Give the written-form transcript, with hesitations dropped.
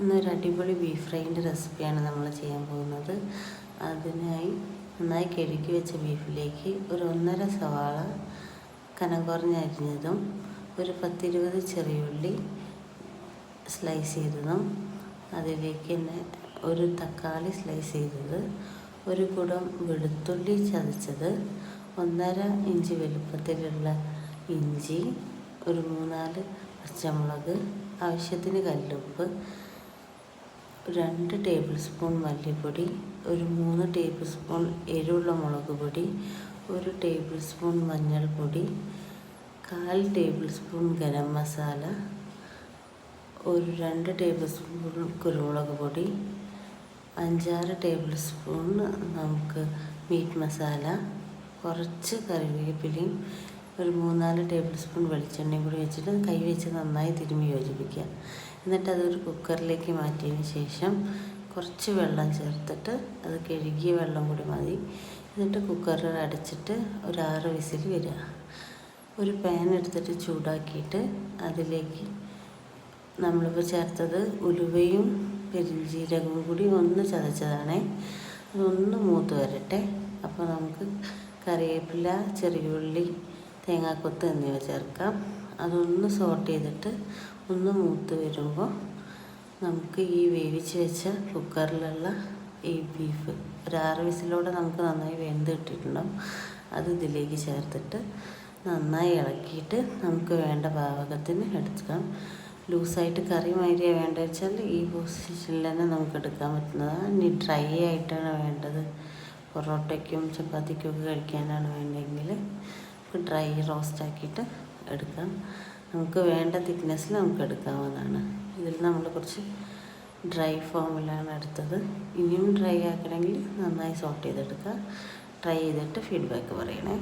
ഇന്നൊരു അടിപൊളി ബീഫ് ഫ്രൈൻ്റെ റെസിപ്പിയാണ് നമ്മൾ ചെയ്യാൻ പോകുന്നത്. അതിനായി നന്നായി കഴുകി വെച്ച ബീഫിലേക്ക് ഒരു 1.5 സവാള കനം കുറഞ്ഞ് അരിഞ്ഞതും, ഒരു 10-20 ചെറിയുള്ളി സ്ലൈസ് ചെയ്തതും, അതിലേക്ക് തന്നെ ഒരു തക്കാളി സ്ലൈസ് ചെയ്തത്, ഒരു കുടം വെളുത്തുള്ളി ചതച്ചത്, 1.5 ഇഞ്ച് വലുപ്പത്തിലുള്ള ഇഞ്ചി, ഒരു 3-4 പച്ചമുളക്, ആവശ്യത്തിന് കല്ലുപ്പ്, 2 ടേബിൾ സ്പൂൺ മല്ലിപ്പൊടി, ഒരു 3 ടേബിൾ സ്പൂൺ എരിവുള്ള മുളക് പൊടി, 1 ടേബിൾ സ്പൂൺ മഞ്ഞൾപ്പൊടി, 1/4 ടേബിൾ സ്പൂൺ ഗരം മസാല, ഒരു 2 ടേബിൾ സ്പൂൺ കുരുമുളക് പൊടി, 5-6 ടേബിൾ സ്പൂൺ നമുക്ക് മീറ്റ് മസാല, കുറച്ച് കറിവേപ്പിലയും, ഒരു 3-4 ടേബിൾ സ്പൂൺ വെളിച്ചെണ്ണയും കൂടി വെച്ചിട്ട് കൈ വെച്ച് നന്നായി തിരുമ്മി യോജിപ്പിക്കുക. എന്നിട്ട് അതൊരു കുക്കറിലേക്ക് മാറ്റിയതിന് ശേഷം കുറച്ച് വെള്ളം ചേർത്തിട്ട്, അത് കഴുകിയ വെള്ളം കൂടി മതി. എന്നിട്ട് കുക്കറിൽ അടച്ചിട്ട് ഒരു 6 വിസിൽ വരിക. ഒരു പാൻ എടുത്തിട്ട് ചൂടാക്കിയിട്ട് അതിലേക്ക് നമ്മളിപ്പോൾ ചേർത്തത് ഉലുവയും പെരുംജീരകവും കൂടി ഒന്ന് ചതച്ചതാണേ. അതൊന്ന് മൂത്ത് വരട്ടെ. അപ്പോൾ നമുക്ക് കറിവേപ്പില, ചെറിയുള്ളി, തേങ്ങാക്കൊത്ത് എന്നിവ ചേർക്കാം. അതൊന്ന് സോട്ട് ചെയ്തിട്ട് ഒന്ന് മൂത്ത് വരുമ്പോൾ നമുക്ക് ഈ വേവിച്ച് വെച്ച കുക്കറിലുള്ള ഈ ബീഫ് ഒരു 6 വിസിലോടെ നമുക്ക് നന്നായി വെന്ത് ഇട്ടിട്ടുണ്ടാവും. അത് ഇതിലേക്ക് ചേർത്തിട്ട് നന്നായി ഇളക്കിയിട്ട് നമുക്ക് വേണ്ട പാകത്തിന് എടുക്കാം. ലൂസായിട്ട് കറി മാതിരിയാണ് വേണ്ടത് വെച്ചാൽ ഈ പൊസിഷനിൽ തന്നെ നമുക്ക് എടുക്കാൻ പറ്റുന്നതാണ്. ഇനി ഡ്രൈ ആയിട്ടാണ് വേണ്ടത്, പൊറോട്ടയ്ക്കും ചപ്പാത്തിക്കും ഒക്കെ കഴിക്കാനാണ് വേണ്ടതെങ്കിൽ ഡ്രൈ റോസ്റ്റ് ആക്കിയിട്ട് എടുക്കാം. നമുക്ക് വേണ്ട തിക്നെസ്സിൽ നമുക്ക് എടുക്കാവുന്നതാണ്. ഇതിൽ നമ്മൾ കുറച്ച് ഡ്രൈ ഫോമിലാണ് എടുത്തത്. ഇനിയും ഡ്രൈ ആക്കണമെങ്കിൽ നന്നായി സോട്ട് ചെയ്തെടുക്കുക. ട്രൈ ചെയ്തിട്ട് ഫീഡ്ബാക്ക് പറയണേ.